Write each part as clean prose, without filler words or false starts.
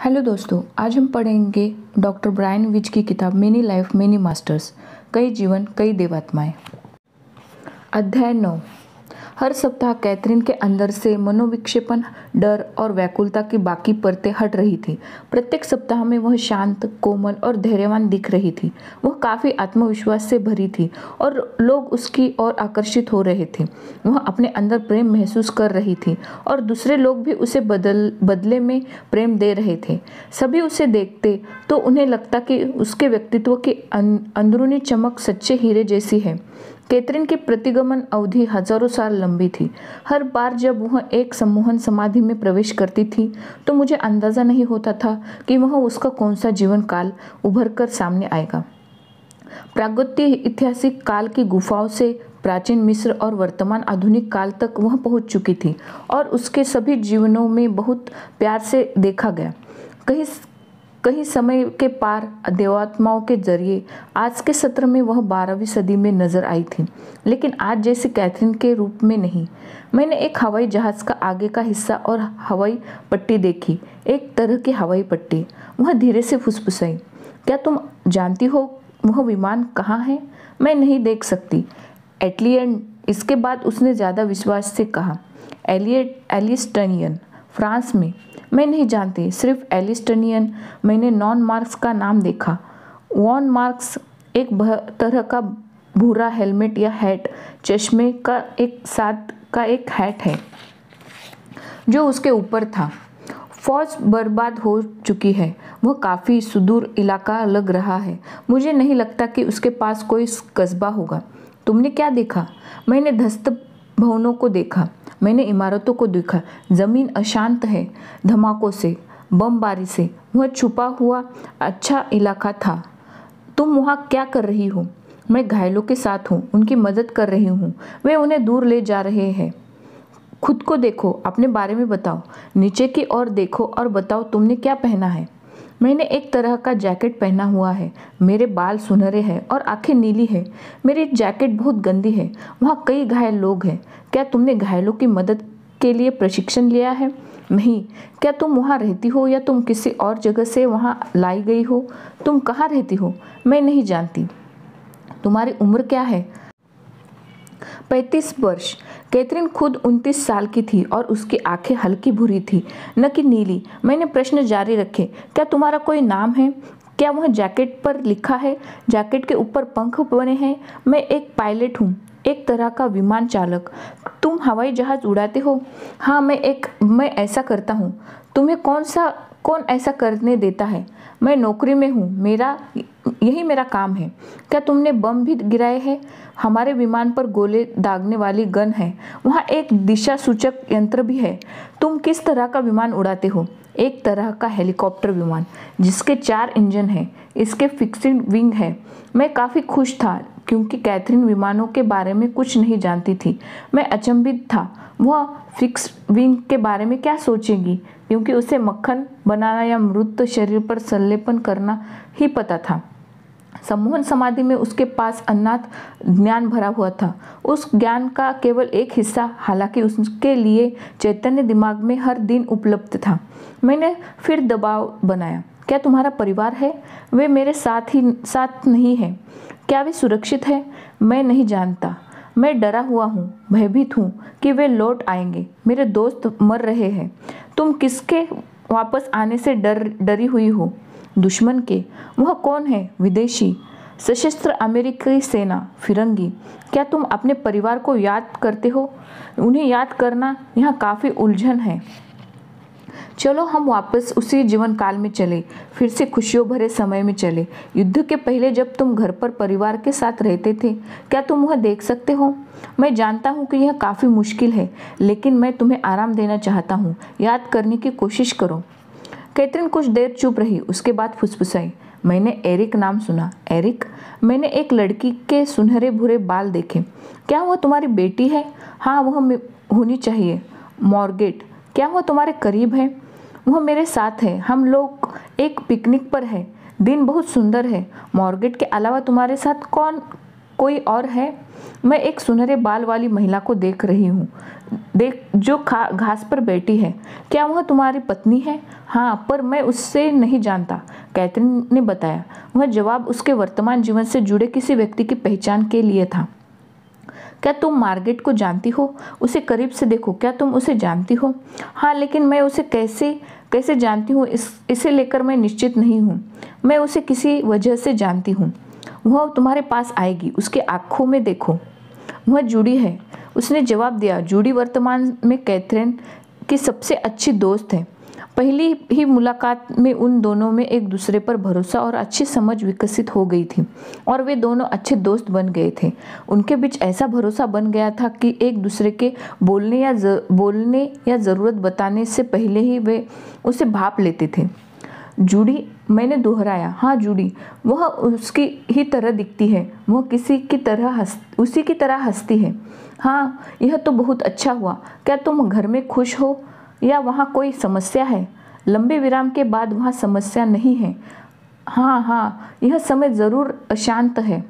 Hello दोस्तों, आज हम पढ़ेंगे डॉक्टर ब्रायन विच की किताब मेनी लाइफ मेनी मास्टर्स, कई जीवन कई देवात्माएं। अध्याय 9। हर सप्ताह कैथरीन के अंदर से मनोविक्षेपण, डर और व्याकुलता की बाकी परतें हट रही थी। प्रत्येक सप्ताह में वह शांत, कोमल और धैर्यवान दिख रही थी। वह काफ़ी आत्मविश्वास से भरी थी और लोग उसकी ओर आकर्षित हो रहे थे। वह अपने अंदर प्रेम महसूस कर रही थी और दूसरे लोग भी उसे बदले में प्रेम दे रहे थे। सभी उसे देखते तो उन्हें लगता कि उसके व्यक्तित्व की अंदरूनी चमक सच्चे हीरे जैसी है। कैथरीन की प्रतिगमन अवधि हजारों साल लंबी थी। हर बार जब वह एक सम्मोहन समाधि में प्रवेश करती थी तो मुझे अंदाजा नहीं होता था कि वह उसका कौन सा जीवन काल उभर कर सामने आएगा। प्रागैतिहासिक काल की गुफाओं से प्राचीन मिस्र और वर्तमान आधुनिक काल तक वह पहुंच चुकी थी और उसके सभी जीवनों में बहुत प्यार से देखा गया। कहीं समय के पार देवात्माओं के जरिए आज के सत्र में वह 12वीं सदी में नजर आई थी, लेकिन आज जैसे कैथरीन के रूप में नहीं। मैंने एक हवाई जहाज का आगे का हिस्सा और हवाई पट्टी देखी, एक तरह की हवाई पट्टी। वह धीरे से फुसफुसाई, क्या तुम जानती हो वह विमान कहाँ है? मैं नहीं देख सकती। एटलियन। इसके बाद उसने ज़्यादा विश्वास से कहा, एलिस्टनियन, फ्रांस में। मैं नहीं जानती, सिर्फ एलिस्टनियन। मैंने नॉन मार्क्स का नाम देखा। वॉन मार्क्स एक तरह का भूरा हेलमेट या हैट, चश्मे का एक हैट है जो उसके ऊपर था। फौज बर्बाद हो चुकी है। वह काफ़ी सुदूर इलाका लग रहा है। मुझे नहीं लगता कि उसके पास कोई कस्बा होगा। तुमने क्या देखा? मैंने ध्वस्त भवनों को देखा, मैंने इमारतों को देखा। जमीन अशांत है, धमाकों से, बमबारी से। वह छुपा हुआ अच्छा इलाका था। तुम वहाँ क्या कर रही हो? मैं घायलों के साथ हूँ, उनकी मदद कर रही हूँ। वे उन्हें दूर ले जा रहे हैं। खुद को देखो, अपने बारे में बताओ। नीचे की ओर देखो और बताओ तुमने क्या पहना है। मैंने एक तरह का जैकेट पहना हुआ है। मेरे बाल सुनहरे हैं और आंखें नीली है। मेरी जैकेट बहुत गंदी है। वहाँ कई घायल लोग हैं। क्या तुमने घायलों की मदद के लिए प्रशिक्षण लिया है? नहीं। क्या तुम वहाँ रहती हो या तुम किसी और जगह से वहाँ लाई गई हो? तुम कहाँ रहती हो? मैं नहीं जानती। तुम्हारी उम्र क्या है? 35 वर्ष। कैथरीन खुद 29 साल की थी और उसकी आंखें हल्की भूरी थी, न कि नीली। मैंने प्रश्न जारी रखे, क्या तुम्हारा कोई नाम है? क्या वह जैकेट पर लिखा है? जैकेट के ऊपर पंख बने हैं। मैं एक पायलट हूँ, एक तरह का विमान चालक। तुम हवाई जहाज उड़ाते हो? हाँ, मैं ऐसा करता हूँ। तुम्हें कौन ऐसा करने देता है? मैं नौकरी में हूँ, यही मेरा काम है। क्या तुमने बम भी गिराए हैं? हमारे विमान पर गोले दागने वाली गन है। वहाँ एक दिशा सूचक यंत्र भी है। तुम किस तरह का विमान उड़ाते हो? एक तरह का हेलीकॉप्टर विमान जिसके 4 इंजन हैं। इसके फिक्स्ड विंग है। मैं काफ़ी खुश था क्योंकि कैथरीन विमानों के बारे में कुछ नहीं जानती थी। मैं अचंभित था, वह फिक्स विंग के बारे में क्या सोचेगी, क्योंकि उसे मक्खन बनाना या मृत शरीर पर संलेपन करना ही पता था। सम्मोहन समाधि में उसके पास अज्ञात ज्ञान भरा हुआ था। उस ज्ञान का केवल एक हिस्सा, हालांकि उसके लिए चैतन्य दिमाग में हर दिन उपलब्ध था। मैंने फिर दबाव बनाया, क्या तुम्हारा परिवार है? वे मेरे साथ नहीं है। क्या वे सुरक्षित है? मैं नहीं जानता। मैं डरा हुआ हूँ, भयभीत हूँ कि वे लौट आएंगे। मेरे दोस्त मर रहे हैं। तुम किसके वापस आने से डरी हुई हो? दुश्मन के। वह कौन है? विदेशी, सशस्त्र अमेरिकी सेना, फिरंगी। क्या तुम अपने परिवार को याद करते हो? उन्हें याद करना यहाँ काफ़ी उलझन है। चलो हम वापस उसी जीवन काल में चले, फिर से खुशियों भरे समय में चले। युद्ध के पहले जब तुम घर पर परिवार के साथ रहते थे, क्या तुम वह देख सकते हो? मैं जानता हूँ कि यह काफ़ी मुश्किल है, लेकिन मैं तुम्हें आराम देना चाहता हूँ। याद करने की कोशिश करो। कैथरीन कुछ देर चुप रही, उसके बाद फुसफुसाई, मैंने एरिक नाम सुना। एरिक? मैंने एक लड़की के सुनहरे भूरे बाल देखे। क्या वह तुम्हारी बेटी है? हाँ, वह होनी चाहिए। मॉर्गेट? क्या वह तुम्हारे करीब है? वह मेरे साथ है। हम लोग एक पिकनिक पर हैं। दिन बहुत सुंदर है। मॉर्गेट के अलावा तुम्हारे साथ कोई और है? मैं एक सुनहरे बाल वाली महिला को देख रही हूँ, जो घास पर बैठी है। क्या वह तुम्हारी पत्नी है? हाँ, पर मैं उससे नहीं जानता, कैथरीन ने बताया। वह जवाब उसके वर्तमान जीवन से जुड़े किसी व्यक्ति की पहचान के लिए था। क्या तुम मार्गरेट को जानती हो? उसे करीब से देखो, क्या तुम उसे जानती हो? हाँ, लेकिन मैं उसे कैसे जानती हूँ इसे लेकर मैं निश्चित नहीं हूँ। मैं उसे किसी वजह से जानती हूँ। वह तुम्हारे पास आएगी, उसके आँखों में देखो। वह जूडी है, उसने जवाब दिया। जूडी वर्तमान में कैथरीन की सबसे अच्छी दोस्त है। पहली ही मुलाकात में उन दोनों में एक दूसरे पर भरोसा और अच्छी समझ विकसित हो गई थी और वे दोनों अच्छे दोस्त बन गए थे। उनके बीच ऐसा भरोसा बन गया था कि एक दूसरे के बोलने या ज़रूरत बताने से पहले ही वे उसे भाप लेते थे। जूडी, मैंने दोहराया। हाँ जूडी, वह उसकी ही तरह दिखती है, वह उसी की तरह हंसती है। हाँ, यह तो बहुत अच्छा हुआ। क्या तुम घर में खुश हो या वहाँ कोई समस्या है? लंबे विराम के बाद वहाँ समस्या नहीं है। हाँ, यह समय ज़रूर अशांत है।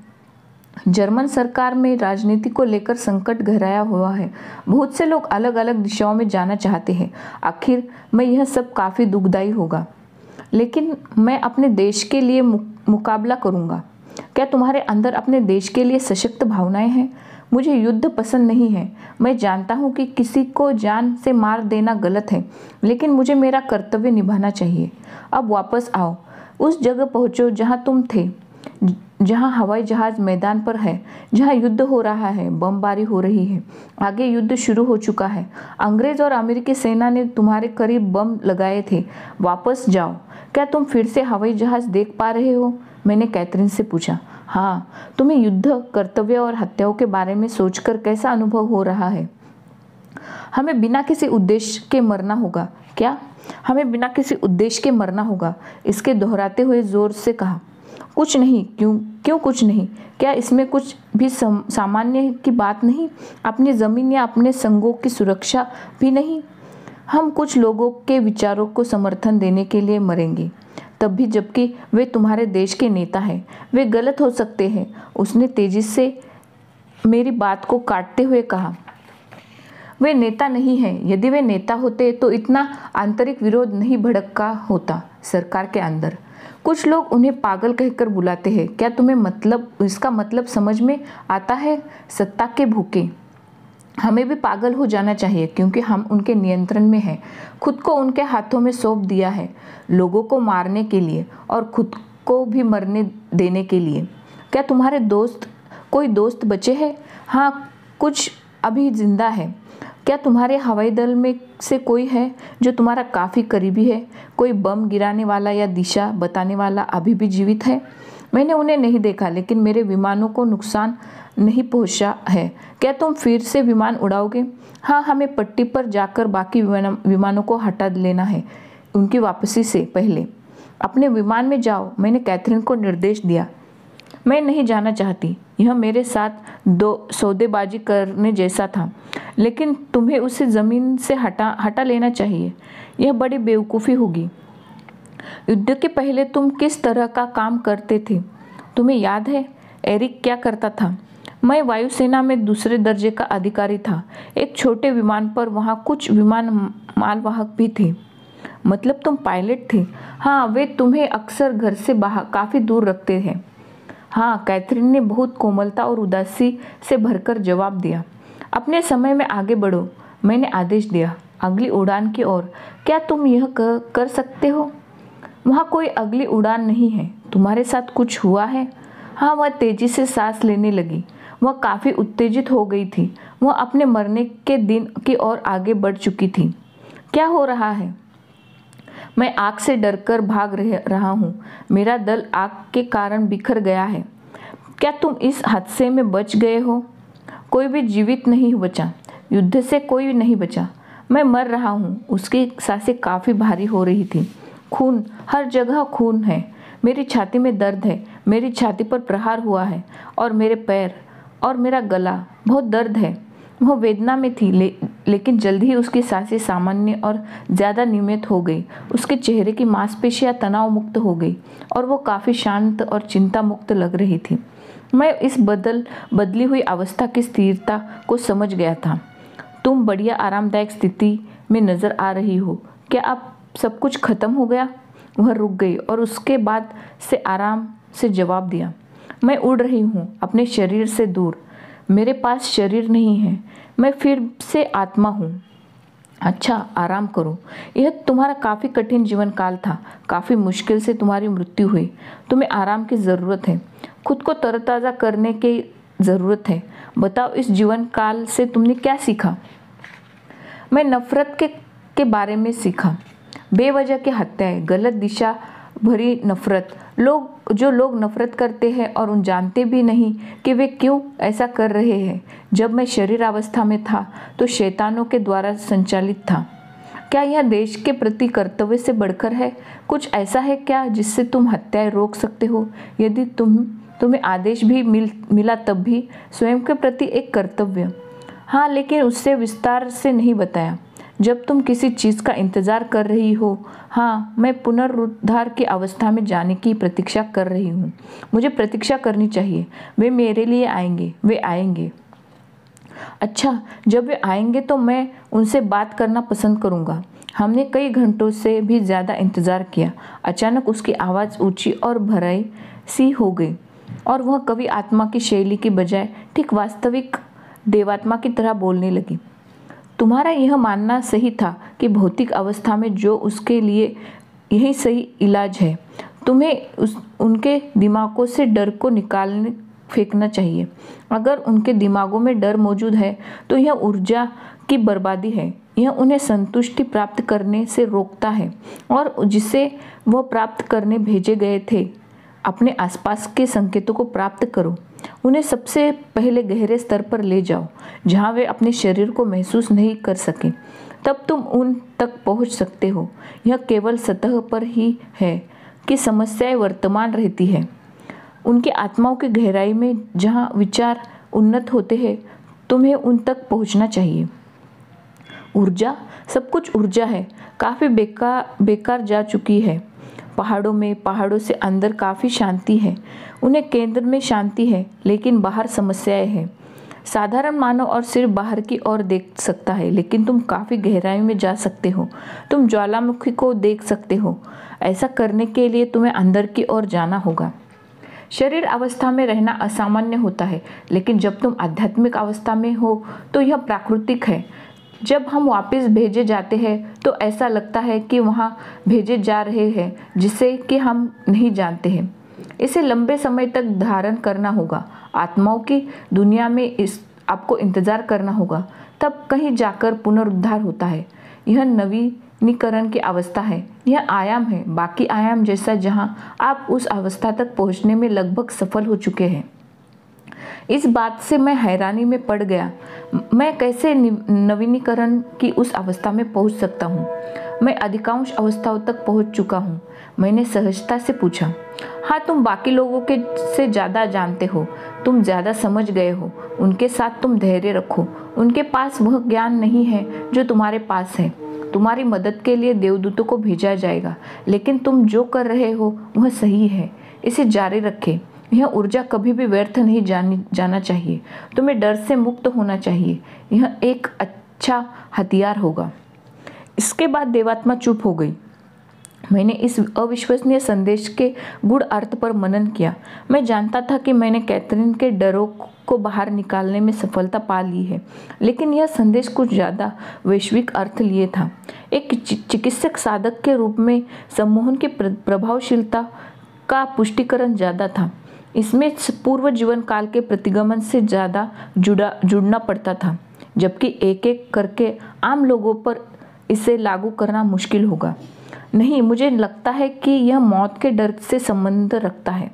जर्मन सरकार में राजनीति को लेकर संकट गहराया हुआ है। बहुत से लोग अलग अलग दिशाओं में जाना चाहते हैं। आखिर में यह सब काफ़ी दुखदायी होगा, लेकिन मैं अपने देश के लिए मुकाबला करूँगा। क्या तुम्हारे अंदर अपने देश के लिए सशक्त भावनाएं हैं? मुझे युद्ध पसंद नहीं है। मैं जानता हूँ कि किसी को जान से मार देना गलत है, लेकिन मुझे मेरा कर्तव्य निभाना चाहिए। अब वापस आओ, उस जगह पहुँचो जहाँ तुम थे, जहाँ हवाई जहाज़ मैदान पर है, जहाँ युद्ध हो रहा है, बमबारी हो रही है। आगे युद्ध शुरू हो चुका है। अंग्रेज़ और अमेरिकी सेना ने तुम्हारे करीब बम लगाए थे। वापस जाओ। क्या तुम फिर से हवाई जहाज़ देख पा रहे हो? मैंने कैथरीन से पूछा। हाँ, तुम्हें युद्ध, कर्तव्य और हत्याओं के बारे में सोचकर कैसा अनुभव हो रहा है? हमें बिना किसी उद्देश्य के मरना होगा। क्या? हमें बिना किसी उद्देश्य के मरना होगा, इसके दोहराते हुए जोर से कहा। कुछ नहीं। क्यों कुछ नहीं? क्या इसमें कुछ भी सामान्य की बात नहीं? अपनी ज़मीन या अपने संगों की सुरक्षा भी नहीं? हम कुछ लोगों के विचारों को समर्थन देने के लिए मरेंगे, तब भी जबकि वे तुम्हारे देश के नेता हैं। वे गलत हो सकते हैं, उसने तेजी से मेरी बात को काटते हुए कहा। वे नेता नहीं हैं। यदि वे नेता होते तो इतना आंतरिक विरोध नहीं भड़का होता सरकार के अंदर। कुछ लोग उन्हें पागल कहकर बुलाते हैं। क्या तुम्हें इसका मतलब समझ में आता है? सत्ता के भूखे। हमें भी पागल हो जाना चाहिए, क्योंकि हम उनके नियंत्रण में हैं। खुद को उनके हाथों में सौंप दिया है, लोगों को मारने के लिए और खुद को भी मरने देने के लिए। क्या तुम्हारे कोई दोस्त बचे हैं? हाँ, कुछ अभी जिंदा है। क्या तुम्हारे हवाई दल में से कोई है जो तुम्हारा काफ़ी करीबी है? कोई बम गिराने वाला या दिशा बताने वाला अभी भी जीवित है? मैंने उन्हें नहीं देखा, लेकिन मेरे विमानों को नुकसान नहीं पहुंचा है। क्या तुम फिर से विमान उड़ाओगे? हाँ, हमें पट्टी पर जाकर बाकी विमानों को हटा लेना है उनकी वापसी से पहले। अपने विमान में जाओ, मैंने कैथरीन को निर्देश दिया। मैं नहीं जाना चाहती। यह मेरे साथ सौदेबाजी करने जैसा था, लेकिन तुम्हें उसे ज़मीन से हटा लेना चाहिए। यह बड़ी बेवकूफ़ी होगी। युद्ध के पहले तुम किस तरह का काम करते थे? तुम्हें याद है एरिक क्या करता था? मैं वायुसेना में दूसरे दर्जे का अधिकारी था, एक छोटे विमान पर। वहाँ कुछ विमान मालवाहक भी थे। मतलब तुम पायलट थे? हाँ, वे तुम्हें अक्सर घर से बाहर काफ़ी दूर रखते हैं। हाँ, कैथरीन ने बहुत कोमलता और उदासी से भरकर जवाब दिया। अपने समय में आगे बढ़ो, मैंने आदेश दिया। अगली उड़ान की ओर। क्या तुम यह कर सकते हो? वहाँ कोई अगली उड़ान नहीं है। तुम्हारे साथ कुछ हुआ है? हाँ, वह तेजी से सांस लेने लगी। वह काफ़ी उत्तेजित हो गई थी। वह अपने मरने के दिन की ओर आगे बढ़ चुकी थी। क्या हो रहा है? मैं आग से डरकर भाग रहा हूँ। मेरा दल आग के कारण बिखर गया है। क्या तुम इस हादसे में बच गए हो? कोई भी जीवित नहीं बचा। युद्ध से कोई नहीं बचा। मैं मर रहा हूँ। उसकी सांसें काफ़ी भारी हो रही थी। खून, हर जगह खून है। मेरी छाती में दर्द है। मेरी छाती पर प्रहार हुआ है और मेरे पैर और मेरा गला बहुत दर्द है। वह वेदना में थी, लेकिन जल्द ही उसकी सांसें सामान्य और ज़्यादा नियमित हो गई। उसके चेहरे की मांसपेशियां तनाव मुक्त हो गई और वो काफ़ी शांत और चिंता मुक्त लग रही थी। मैं इस बदली हुई अवस्था की स्थिरता को समझ गया था। तुम बढ़िया आरामदायक स्थिति में नजर आ रही हो। क्या अब सब कुछ खत्म हो गया? वह रुक गई और उसके बाद से आराम से जवाब दिया, मैं उड़ रही हूँ अपने शरीर से दूर। मेरे पास शरीर नहीं है, मैं फिर से आत्मा हूँ। अच्छा, आराम करो। यह तुम्हारा काफ़ी कठिन जीवन काल था, काफ़ी मुश्किल से तुम्हारी मृत्यु हुई। तुम्हें आराम की ज़रूरत है, खुद को तरोताज़ा करने की ज़रूरत है। बताओ, इस जीवन काल से तुमने क्या सीखा? मैं नफ़रत के बारे में सीखा। बेवजह की हत्याएं, गलत दिशा भरी नफ़रत, लोग नफ़रत करते हैं और उन जानते भी नहीं कि वे क्यों ऐसा कर रहे हैं। जब मैं शरीर अवस्था में था तो शैतानों के द्वारा संचालित था। क्या यह देश के प्रति कर्तव्य से बढ़कर है? कुछ ऐसा है क्या जिससे तुम हत्याएं रोक सकते हो? यदि तुम्हें आदेश भी मिला तब भी स्वयं के प्रति एक कर्तव्य। हाँ, लेकिन उससे विस्तार से नहीं बताया। जब तुम किसी चीज़ का इंतज़ार कर रही हो। हाँ, मैं पुनरुद्धार की अवस्था में जाने की प्रतीक्षा कर रही हूँ। मुझे प्रतीक्षा करनी चाहिए। वे मेरे लिए आएंगे, वे आएंगे। अच्छा, जब वे आएंगे तो मैं उनसे बात करना पसंद करूँगा। हमने कई घंटों से भी ज़्यादा इंतज़ार किया। अचानक उसकी आवाज़ ऊँची और भराई सी हो गई और वह कवि आत्मा की शैली की बजाय ठीक वास्तविक देवात्मा की तरह बोलने लगी। तुम्हारा यह मानना सही था कि भौतिक अवस्था में जो उसके लिए यही सही इलाज है। तुम्हें उनके दिमागों से डर को निकालने फेंकना चाहिए। अगर उनके दिमागों में डर मौजूद है तो यह ऊर्जा की बर्बादी है। यह उन्हें संतुष्टि प्राप्त करने से रोकता है और जिसे वह प्राप्त करने भेजे गए थे। अपने आसपास के संकेतों को प्राप्त करो। उन्हें सबसे पहले गहरे स्तर पर ले जाओ जहां वे अपने शरीर को महसूस नहीं कर सके। तब तुम उन तक पहुंच सकते हो। यह केवल सतह पर ही है कि समस्याएं वर्तमान रहती है। उनकी आत्माओं की गहराई में जहां विचार उन्नत होते हैं, तुम्हें उन तक पहुंचना चाहिए। ऊर्जा, सब कुछ ऊर्जा है। काफ़ी बेकार जा चुकी है। पहाड़ों से अंदर काफ़ी शांति है। उन्हें केंद्र में शांति है, लेकिन बाहर समस्याएं हैं। साधारण मानव और सिर्फ बाहर की ओर देख सकता है, लेकिन तुम काफ़ी गहराई में जा सकते हो। तुम ज्वालामुखी को देख सकते हो। ऐसा करने के लिए तुम्हें अंदर की ओर जाना होगा। शरीर अवस्था में रहना असामान्य होता है, लेकिन जब तुम आध्यात्मिक अवस्था में हो तो यह प्राकृतिक है। जब हम वापस भेजे जाते हैं तो ऐसा लगता है कि वहाँ भेजे जा रहे हैं जिसे कि हम नहीं जानते हैं। इसे लंबे समय तक धारण करना होगा। आत्माओं की दुनिया में आपको इंतज़ार करना होगा। तब कहीं जाकर पुनरुद्धार होता है। यह नवीनीकरण की अवस्था है। यह आयाम है, बाकी आयाम जैसा, जहाँ आप उस अवस्था तक पहुँचने में लगभग सफल हो चुके हैं। इस बात से मैं हैरानी में पड़ गया। मैं कैसे नवीनीकरण की उस अवस्था में पहुंच सकता हूं? मैं अधिकांश अवस्थाओं तक पहुंच चुका हूं। मैंने सहजता से पूछा। हाँ, तुम बाकी लोगों के से ज़्यादा जानते हो। तुम ज़्यादा समझ गए हो। उनके साथ तुम धैर्य रखो। उनके पास वह ज्ञान नहीं है जो तुम्हारे पास है। तुम्हारी मदद के लिए देवदूतों को भेजा जाएगा, लेकिन तुम जो कर रहे हो वह सही है। इसे जारी रखें। यह ऊर्जा कभी भी व्यर्थ नहीं जाना चाहिए। तुम्हें डर से मुक्त होना चाहिए। यह एक अच्छा हथियार होगा। इसके बाद देवात्मा चुप हो गई। मैंने इस अविश्वसनीय संदेश के गूढ़ अर्थ पर मनन किया। मैं जानता था कि मैंने कैथरीन के डरों को बाहर निकालने में सफलता पा ली है, लेकिन यह संदेश कुछ ज़्यादा वैश्विक अर्थ लिए था। एक चिकित्सक साधक के रूप में सम्मोहन की प्रभावशीलता का पुष्टिकरण ज़्यादा था। इसमें पूर्व जीवन काल के प्रतिगमन से ज़्यादा जुड़ना पड़ता था, जबकि एक एक करके आम लोगों पर इसे लागू करना मुश्किल होगा। नहीं, मुझे लगता है कि यह मौत के डर से संबंध रखता है,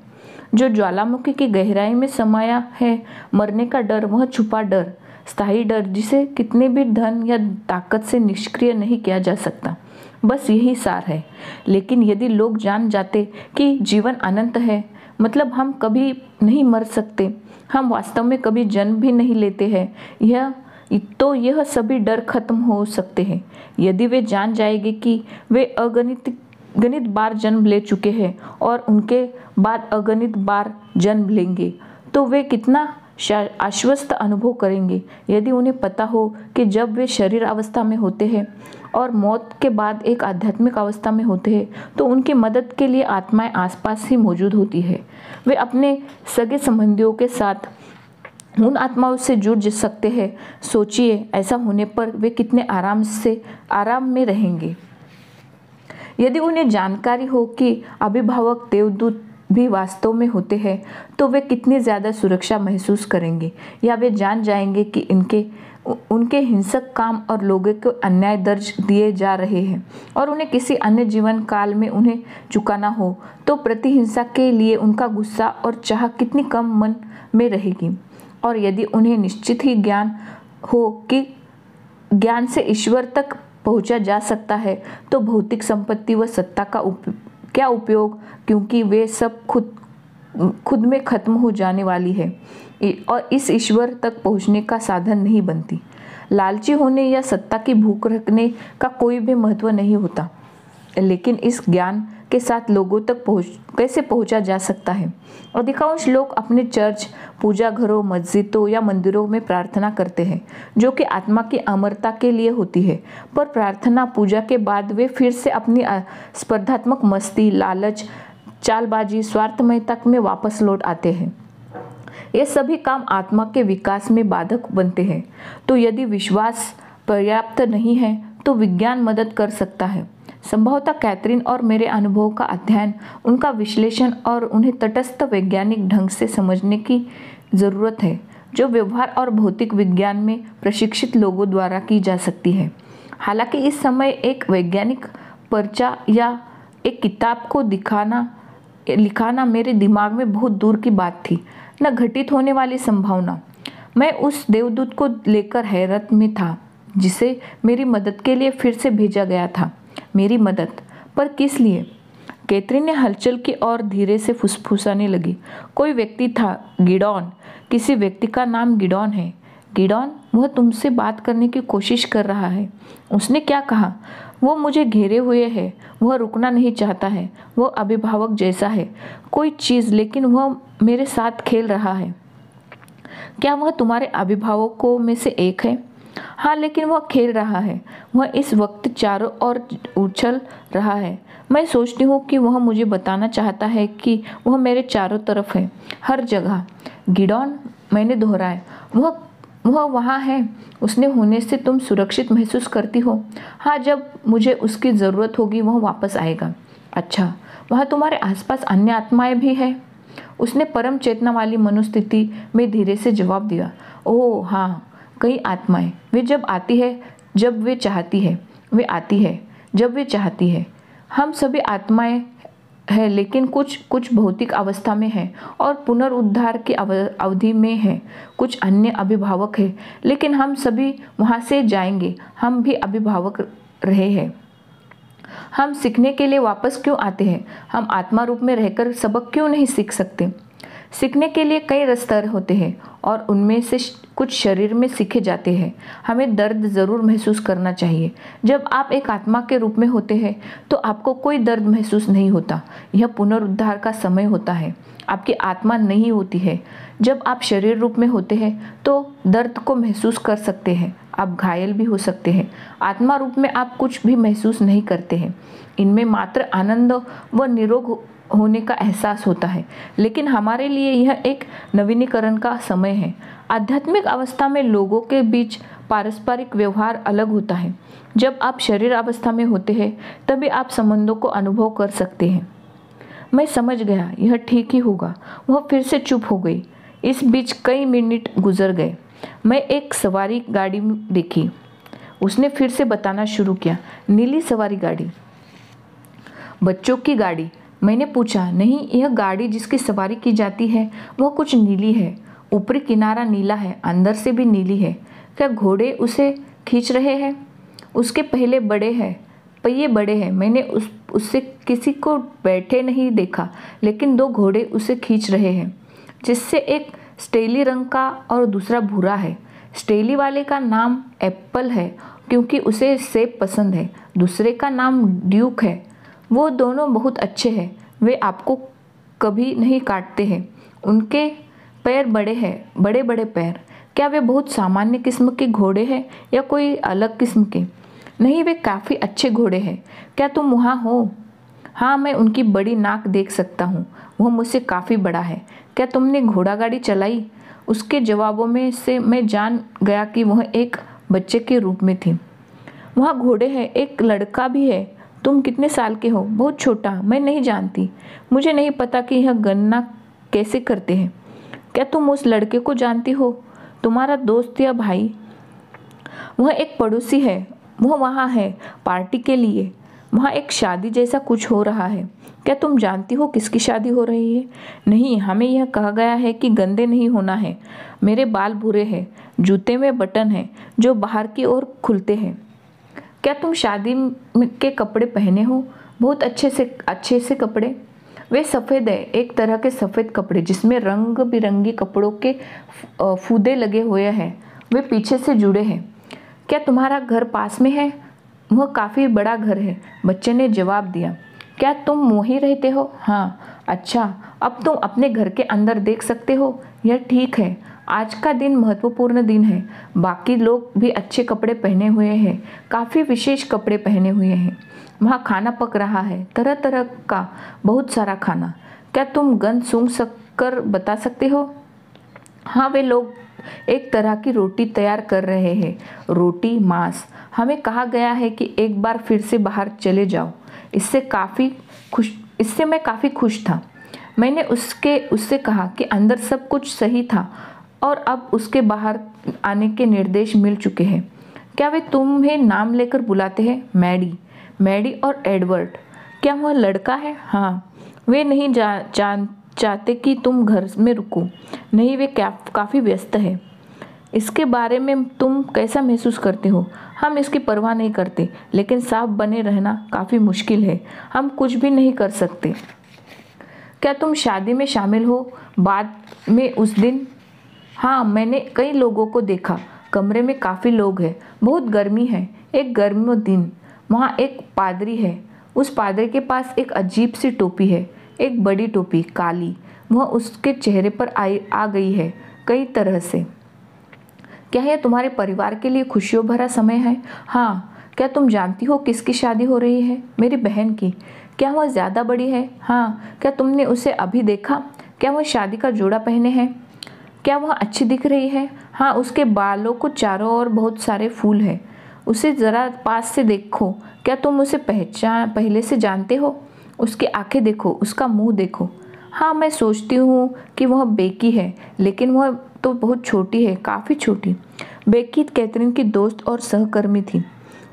जो ज्वालामुखी की गहराई में समाया है। मरने का डर, वह छुपा डर, स्थायी डर, जिसे कितने भी धन या ताकत से निष्क्रिय नहीं किया जा सकता। बस यही सार है। लेकिन यदि लोग जान जाते कि जीवन अनंत है, मतलब हम कभी नहीं मर सकते, हम वास्तव में कभी जन्म भी नहीं लेते हैं, यह सभी डर खत्म हो सकते हैं। यदि वे जान जाएंगे कि वे गणित बार जन्म ले चुके हैं और उनके बाद अगणित बार जन्म लेंगे, तो वे कितना आश्वस्त अनुभव करेंगे यदि उन्हें पता हो कि जब वे शरीर अवस्था में होते हैं और मौत के बाद एक आध्यात्मिक अवस्था में होते हैं तो उनकी मदद के लिए आत्माएं आसपास ही मौजूद होती है। वे अपने सगे संबंधियों के साथ उन आत्माओं से जुड़ सकते हैं। सोचिए, ऐसा होने पर वे कितने आराम में रहेंगे। यदि उन्हें जानकारी हो कि अभिभावक देवदूत भी वास्तव में होते हैं तो वे कितनी ज़्यादा सुरक्षा महसूस करेंगे, या वे जान जाएंगे कि उनके हिंसक काम और लोगों को अन्याय दर्ज दिए जा रहे हैं और उन्हें किसी अन्य जीवन काल में उन्हें चुकाना हो तो प्रतिहिंसा के लिए उनका गुस्सा और चाह कितनी कम मन में रहेगी। और यदि उन्हें निश्चित ही ज्ञान हो कि ज्ञान से ईश्वर तक पहुंचा जा सकता है तो भौतिक संपत्ति व सत्ता का क्या उपयोग, क्योंकि वे सब खुद में खत्म हो जाने वाली है और इस ईश्वर तक पहुंचने का साधन नहीं बनती। लालची होने या सत्ता की भूख रखने का कोई भी महत्व नहीं होता, लेकिन इस ज्ञान के साथ लोगों तक कैसे पहुंचा जा सकता है। अधिकांश लोग अपने चर्च, पूजा घरों, मस्जिदों या मंदिरों में प्रार्थना करते हैं जो कि आत्मा की अमरता के लिए होती है, पर प्रार्थना पूजा के बाद वे फिर से अपनी स्पर्धात्मक मस्ती, लालच, चालबाजी, स्वार्थमयता में वापस लौट आते हैं। ये सभी काम आत्मा के विकास में बाधक बनते हैं। तो यदि विश्वास पर्याप्त नहीं है तो विज्ञान मदद कर सकता है। संभवतः कैथरीन और मेरे अनुभव का अध्ययन, उनका विश्लेषण और उन्हें तटस्थ वैज्ञानिक ढंग से समझने की ज़रूरत है जो व्यवहार और भौतिक विज्ञान में प्रशिक्षित लोगों द्वारा की जा सकती है। हालांकि इस समय एक वैज्ञानिक पर्चा या एक किताब को लिखाना मेरे दिमाग में बहुत दूर की बात थी, न घटित होने वाली संभावना। मैं उस देवदूत को लेकर हैरत में था जिसे मेरी मदद के लिए फिर से भेजा गया था। मेरी मदद, पर किस लिए? कैथरीन ने हलचल की और धीरे से फुसफुसाने लगी। कोई व्यक्ति था, गिडॉन। किसी व्यक्ति का नाम गिडॉन है। गिडॉन, वह तुमसे बात करने की कोशिश कर रहा है। उसने क्या कहा? वो मुझे घेरे हुए है, वह रुकना नहीं चाहता है, वह अभिभावक जैसा है कोई चीज़, लेकिन वह मेरे साथ खेल रहा है। क्या वह तुम्हारे अभिभावकों में से एक है? हाँ, लेकिन वह खेल रहा है। वह इस वक्त चारों ओर उछल रहा है। मैं सोचती हूँ कि वह मुझे बताना चाहता है कि वह मेरे चारों तरफ है, हर जगह। गिडॉन, मैंने दोहराया, वह वहाँ है। उसने होने से तुम सुरक्षित महसूस करती हो? हाँ, जब मुझे उसकी ज़रूरत होगी वह वापस आएगा। अच्छा, वहाँ तुम्हारे आसपास अन्य आत्माएं भी हैं? उसने परम चेतना वाली मनोस्थिति में धीरे से जवाब दिया। ओह हाँ, कई आत्माएं। वे जब आती है जब वे चाहती है, वे आती है जब वे चाहती है। हम सभी आत्माएं हैं, लेकिन कुछ भौतिक अवस्था में है और पुनरुद्धार की अवधि में है। कुछ अन्य अभिभावक है, लेकिन हम सभी वहाँ से जाएंगे। हम भी अभिभावक रहे हैं। हम सीखने के लिए वापस क्यों आते हैं? हम आत्मा रूप में रहकर सबक क्यों नहीं सीख सकते? सीखने के लिए कई स्तर होते हैं और उनमें से कुछ शरीर में सीखे जाते हैं। हमें दर्द ज़रूर महसूस करना चाहिए। जब आप एक आत्मा के रूप में होते हैं तो आपको कोई दर्द महसूस नहीं होता। यह पुनरुद्धार का समय होता है। आपकी आत्मा नहीं होती है। जब आप शरीर रूप में होते हैं तो दर्द को महसूस कर सकते हैं, आप घायल भी हो सकते हैं। आत्मा रूप में आप कुछ भी महसूस नहीं करते हैं। इनमें मात्र आनंद व निरोग होने का एहसास होता है। लेकिन हमारे लिए यह एक नवीनीकरण का समय है। आध्यात्मिक अवस्था में लोगों के बीच पारस्परिक व्यवहार अलग होता है। जब आप शरीर अवस्था में होते हैं तभी आप संबंधों को अनुभव कर सकते हैं। मैं समझ गया, यह ठीक ही होगा। वह फिर से चुप हो गई। इस बीच कई मिनट गुजर गए। मैं एक सवारी गाड़ी देखी। उसने फिर से बताना शुरू किया। नीली सवारी गाड़ी? बच्चों की गाड़ी? मैंने पूछा। नहीं, यह गाड़ी जिसकी सवारी की जाती है वह कुछ नीली है। ऊपरी किनारा नीला है, अंदर से भी नीली है। क्या घोड़े उसे खींच रहे हैं? उसके पहले बड़े हैं, पहिए बड़े हैं। मैंने उससे किसी को बैठे नहीं देखा, लेकिन दो घोड़े उसे खींच रहे हैं, जिससे एक स्टेली रंग का और दूसरा भूरा है। स्टेली वाले का नाम एप्पल है क्योंकि उसे सेब पसंद है। दूसरे का नाम ड्यूक है। वो दोनों बहुत अच्छे हैं। वे आपको कभी नहीं काटते हैं। उनके पैर बड़े हैं, बड़े बड़े पैर। क्या वे बहुत सामान्य किस्म के घोड़े हैं या कोई अलग किस्म के? नहीं, वे काफ़ी अच्छे घोड़े हैं। क्या तुम वहाँ हो? हाँ, मैं उनकी बड़ी नाक देख सकता हूँ। वह मुझसे काफ़ी बड़ा है। क्या तुमने घोड़ा गाड़ी चलाई? उसके जवाबों में से मैं जान गया कि वह एक बच्चे के रूप में थी। वहाँ घोड़े हैं, एक लड़का भी है। तुम कितने साल के हो? बहुत छोटा, मैं नहीं जानती। मुझे नहीं पता कि यह गणना कैसे करते हैं। क्या तुम उस लड़के को जानती हो? तुम्हारा दोस्त या भाई? वह एक पड़ोसी है। वह वहाँ है पार्टी के लिए। वहाँ एक शादी जैसा कुछ हो रहा है। क्या तुम जानती हो किसकी शादी हो रही है? नहीं, हमें यह कहा गया है कि गंदे नहीं होना है। मेरे बाल भूरे हैं, जूते में बटन हैं जो बाहर की ओर खुलते हैं। क्या तुम शादी के कपड़े पहने हो? बहुत अच्छे से कपड़े। वे सफ़ेद है, एक तरह के सफ़ेद कपड़े जिसमें रंग बिरंगी कपड़ों के फूदे लगे हुए हैं। वे पीछे से जुड़े हैं। क्या तुम्हारा घर पास में है? वह काफ़ी बड़ा घर है, बच्चे ने जवाब दिया। क्या तुम वहीं रहते हो? हाँ। अच्छा, अब तुम अपने घर के अंदर देख सकते हो। यह ठीक है। आज का दिन महत्वपूर्ण दिन है। बाकी लोग भी अच्छे कपड़े पहने हुए हैं, काफ़ी विशेष कपड़े पहने हुए हैं। वहाँ खाना पक रहा है, तरह तरह का, बहुत सारा खाना। क्या तुम गंध सूंघ कर बता सकते हो? हाँ, वे लोग एक तरह की रोटी तैयार कर रहे हैं। रोटी, मांस। हमें कहा गया है कि एक बार फिर से बाहर चले जाओ। इससे मैं काफ़ी खुश था। मैंने उससे कहा कि अंदर सब कुछ सही था और अब उसके बाहर आने के निर्देश मिल चुके हैं। क्या वे तुम्हें नाम लेकर बुलाते हैं? मैडी और एडवर्ड। क्या वह लड़का है? हाँ। वे नहीं चाहते कि तुम घर में रुको। नहीं, वे काफ़ी व्यस्त है। इसके बारे में तुम कैसा महसूस करते हो? हम इसकी परवाह नहीं करते, लेकिन साफ बने रहना काफ़ी मुश्किल है। हम कुछ भी नहीं कर सकते। क्या तुम शादी में शामिल हो बाद में उस दिन? हाँ, मैंने कई लोगों को देखा। कमरे में काफ़ी लोग हैं। बहुत गर्मी है। एक गर्म दिन। वहाँ एक पादरी है। उस पादरी के पास एक अजीब सी टोपी है, एक बड़ी टोपी, काली। वह उसके चेहरे पर आ गई है कई तरह से। क्या यह तुम्हारे परिवार के लिए खुशियों भरा समय है? हाँ। क्या तुम जानती हो किसकी शादी हो रही है? मेरी बहन की। क्या वह ज़्यादा बड़ी है? हाँ। क्या तुमने उसे अभी देखा? क्या वह शादी का जोड़ा पहने हैं? क्या वह अच्छी दिख रही है? हाँ, उसके बालों को चारों ओर बहुत सारे फूल हैं। उसे ज़रा पास से देखो। क्या तुम उसे पहले से जानते हो? उसकी आंखें देखो, उसका मुंह देखो। हाँ, मैं सोचती हूँ कि वह बेकी है, लेकिन वह तो बहुत छोटी है, काफ़ी छोटी। बेकी कैथरीन की दोस्त और सहकर्मी थी।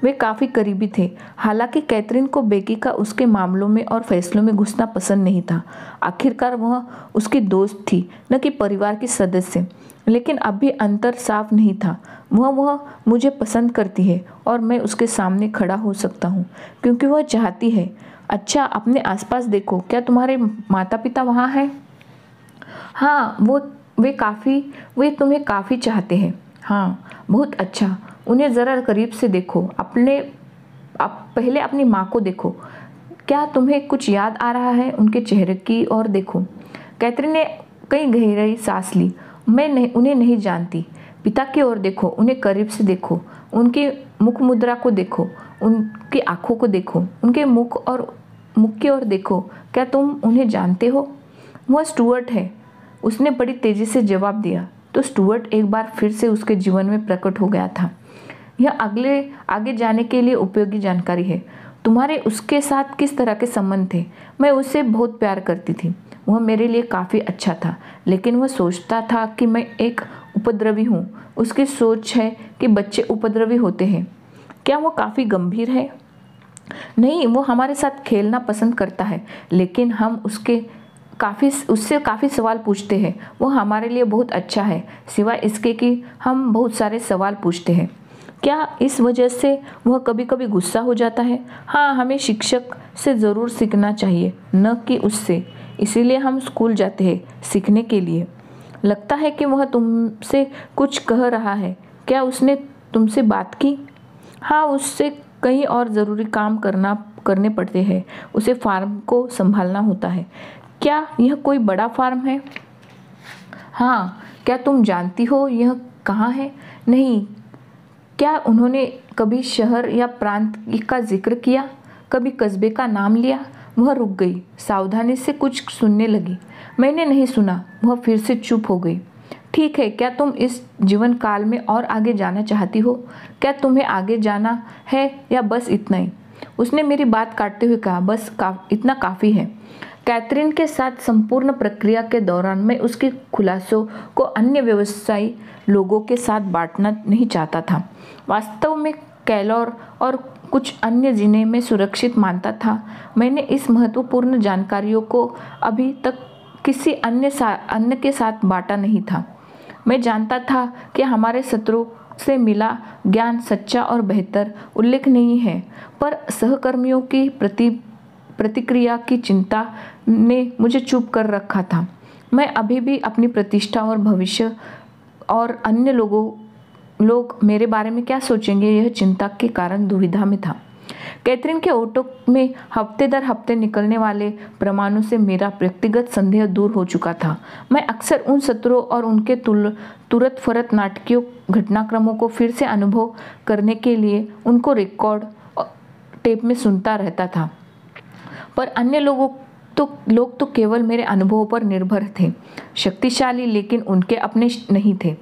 वे काफ़ी करीबी थे। हालांकि कैथरीन को बेकी का उसके मामलों में और फैसलों में घुसना पसंद नहीं था। आखिरकार वह उसकी दोस्त थी, न कि परिवार की सदस्य। लेकिन अब भी अंतर साफ नहीं था। वह मुझे पसंद करती है और मैं उसके सामने खड़ा हो सकता हूँ क्योंकि वह चाहती है। अच्छा, अपने आसपास देखो। क्या तुम्हारे माता पिता वहाँ हैं? हाँ, वे तुम्हें काफ़ी चाहते हैं। हाँ, बहुत अच्छा। उन्हें ज़रा करीब से देखो। पहले अपनी माँ को देखो। क्या तुम्हें कुछ याद आ रहा है? उनके चेहरे की ओर देखो। कैथरीन ने कई गहरी सांस ली। मैं उन्हें नहीं जानती। पिता की ओर देखो, उन्हें करीब से देखो। उनकी मुख मुद्रा को देखो, उनकी आंखों को देखो, उनके मुख की ओर देखो। क्या तुम उन्हें जानते हो? वह स्टुअर्ट है, उसने बड़ी तेजी से जवाब दिया। तो स्टुअर्ट एक बार फिर से उसके जीवन में प्रकट हो गया था। यह आगे जाने के लिए उपयोगी जानकारी है। तुम्हारे उसके साथ किस तरह के संबंध थे? मैं उससे बहुत प्यार करती थी। वह मेरे लिए काफ़ी अच्छा था, लेकिन वह सोचता था कि मैं एक उपद्रवी हूँ। उसकी सोच है कि बच्चे उपद्रवी होते हैं। क्या वह काफ़ी गंभीर है? नहीं, वो हमारे साथ खेलना पसंद करता है, लेकिन हम उससे काफ़ी सवाल पूछते हैं। वो हमारे लिए बहुत अच्छा है, सिवाय इसके कि हम बहुत सारे सवाल पूछते हैं। क्या इस वजह से वह कभी कभी गुस्सा हो जाता है? हाँ, हमें शिक्षक से ज़रूर सीखना चाहिए, न कि उससे। इसीलिए हम स्कूल जाते हैं, सीखने के लिए। लगता है कि वह तुमसे कुछ कह रहा है। क्या उसने तुमसे बात की? हाँ, उससे कई और ज़रूरी काम करने पड़ते हैं। उसे फार्म को संभालना होता है। क्या यह कोई बड़ा फार्म है? हाँ, क्या तुम जानती हो यह कहाँ है? नहीं। क्या उन्होंने कभी शहर या प्रांत का जिक्र किया? कभी कस्बे का नाम लिया? वह रुक गई, सावधानी से कुछ सुनने लगी। मैंने नहीं सुना। वह फिर से चुप हो गई। ठीक है, क्या तुम इस जीवन काल में और आगे जाना चाहती हो? क्या तुम्हें आगे जाना है या बस इतना ही? उसने मेरी बात काटते हुए कहा, बस इतना काफ़ी है। कैथरीन के साथ संपूर्ण प्रक्रिया के दौरान मैं उसके खुलासों को अन्य व्यवसायी लोगों के साथ बांटना नहीं चाहता था। वास्तव में कैलोर और कुछ अन्य जिन्हें मैं सुरक्षित मानता था, मैंने इस महत्वपूर्ण जानकारियों को अभी तक किसी अन्य के साथ बांटा नहीं था। मैं जानता था कि हमारे सत्रों से मिला ज्ञान सच्चा और बेहतर उल्लेखनीय है, पर सहकर्मियों की प्रतिक्रिया की चिंता ने मुझे चुप कर रखा था। मैं अभी भी अपनी प्रतिष्ठा और भविष्य और अन्य लोग मेरे बारे में क्या सोचेंगे, यह चिंता के कारण दुविधा में था। कैथरीन के ओटो में हफ्ते दर हफ्ते निकलने वाले प्रमाणों से मेरा व्यक्तिगत संदेह दूर हो चुका था। मैं अक्सर उन सत्रों और उनके तुरंत फरत नाटकीय घटनाक्रमों को फिर से अनुभव करने के लिए उनको रिकॉर्ड टेप में सुनता रहता था, पर अन्य लोग तो केवल मेरे अनुभवों पर निर्भर थे, शक्तिशाली लेकिन उनके अपने नहीं थे।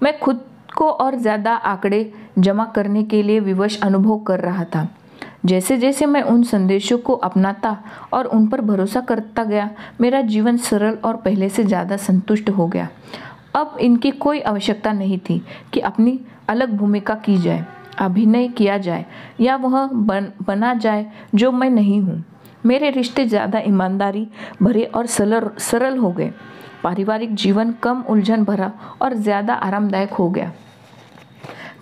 मैं खुद को और ज़्यादा आंकड़े जमा करने के लिए विवश अनुभव कर रहा था। जैसे जैसे मैं उन संदेशों को अपनाता और उन पर भरोसा करता गया, मेरा जीवन सरल और पहले से ज़्यादा संतुष्ट हो गया। अब इनकी कोई आवश्यकता नहीं थी कि अपनी अलग भूमिका की जाए, अभिनय किया जाए या वह बना जाए जो मैं नहीं हूँ। मेरे रिश्ते ज़्यादा ईमानदारी भरे और सरल हो गए। पारिवारिक जीवन कम उलझन भरा और ज़्यादा आरामदायक हो गया।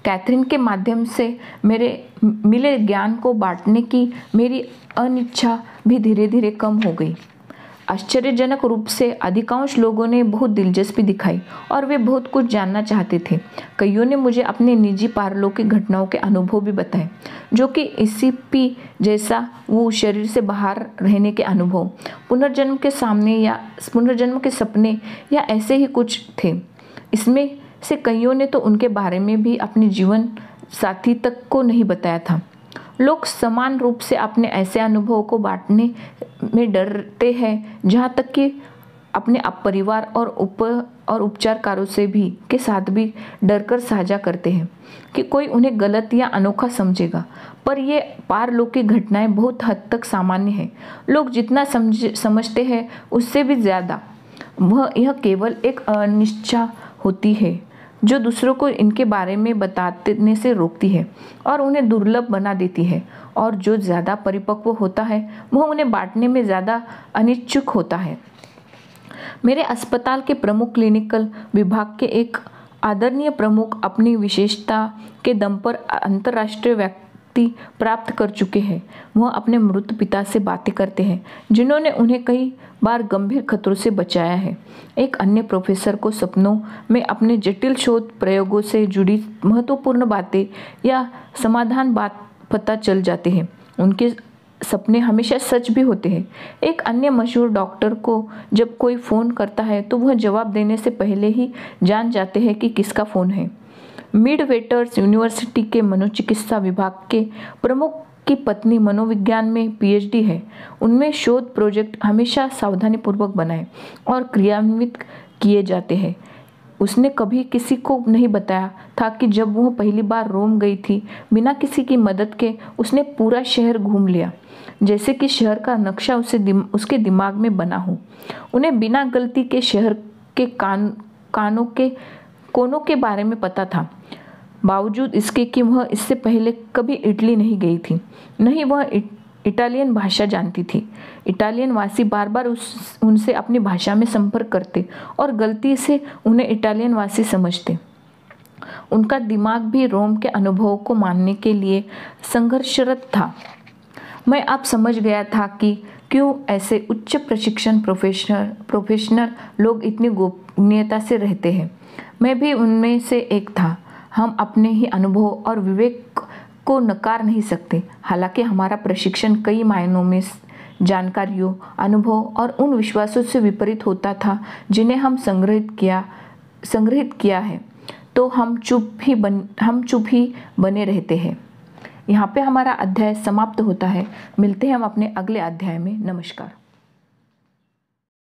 कैथरीन के माध्यम से मेरे मिले ज्ञान को बांटने की मेरी अनिच्छा भी धीरे धीरे कम हो गई। आश्चर्यजनक रूप से अधिकांश लोगों ने बहुत दिलचस्पी दिखाई और वे बहुत कुछ जानना चाहते थे। कईयों ने मुझे अपने निजी पारलौकिक घटनाओं के अनुभव भी बताए, जो कि ईसीपी जैसा वो शरीर से बाहर रहने के अनुभव, पुनर्जन्म के सपने या ऐसे ही कुछ थे। इसमें से कईयों ने तो उनके बारे में भी अपने जीवन साथी तक को नहीं बताया था। लोग समान रूप से अपने ऐसे अनुभवों को बांटने में डरते हैं, जहाँ तक कि अपने परिवार और उपचारकारों से भी के साथ भी डरकर साझा करते हैं कि कोई उन्हें गलत या अनोखा समझेगा। पर ये पारलौकिक घटनाएं बहुत हद तक सामान्य हैं। लोग जितना समझते हैं उससे भी ज़्यादा यह केवल एक अनिच्छा होती है जो दूसरों को इनके बारे में बताने से रोकती है और उन्हें दुर्लभ बना देती है, और जो ज़्यादा परिपक्व होता है वह उन्हें बांटने में ज़्यादा अनिच्छुक होता है। मेरे अस्पताल के प्रमुख क्लिनिकल विभाग के एक आदरणीय प्रमुख अपनी विशेषता के दम पर अंतर्राष्ट्रीय व्यक्ति प्राप्त कर चुके हैं। वह अपने मृत पिता से बातें करते हैं, जिन्होंने उन्हें कई बार गंभीर खतरों से बचाया है। एक अन्य प्रोफेसर को सपनों में अपने जटिल शोध प्रयोगों से जुड़ी महत्वपूर्ण बातें या समाधान पता चल जाते हैं। उनके सपने हमेशा सच भी होते हैं। एक अन्य मशहूर डॉक्टर को जब कोई फ़ोन करता है तो वह जवाब देने से पहले ही जान जाते हैं कि किसका फ़ोन है। मिडवेटर्स यूनिवर्सिटी के मनोचिकित्सा विभाग के प्रमुख की पत्नी मनोविज्ञान में पीएचडी है। उनमें शोध प्रोजेक्ट हमेशा सावधानीपूर्वक बनाए और क्रियान्वित किए जाते हैं। उसने कभी किसी को नहीं बताया था कि जब वह पहली बार रोम गई थी, बिना किसी की मदद के उसने पूरा शहर घूम लिया, जैसे कि शहर का नक्शा उसके दिमाग में बना हो। उन्हें बिना गलती के शहर के कोनों के बारे में पता था, बावजूद इसके कि वह इससे पहले कभी इटली नहीं गई थी, नहीं वह इटालियन भाषा जानती थी। इटालियन वासी बार बार उनसे अपनी भाषा में संपर्क करते और गलती से उन्हें इटालियन वासी समझते। उनका दिमाग भी रोम के अनुभवों को मानने के लिए संघर्षरत था। मैं अब समझ गया था कि क्यों ऐसे उच्च प्रशिक्षण प्रोफेशनल लोग इतनी गोपनीयता से रहते हैं। मैं भी उनमें से एक था। हम अपने ही अनुभव और विवेक को नकार नहीं सकते। हालांकि हमारा प्रशिक्षण कई मायनों में जानकारियों, अनुभव और उन विश्वासों से विपरीत होता था जिन्हें हम संग्रहित किया है, तो हम चुप ही बने रहते हैं। यहाँ पे हमारा अध्याय समाप्त होता है। मिलते हैं हम अपने अगले अध्याय में। नमस्कार।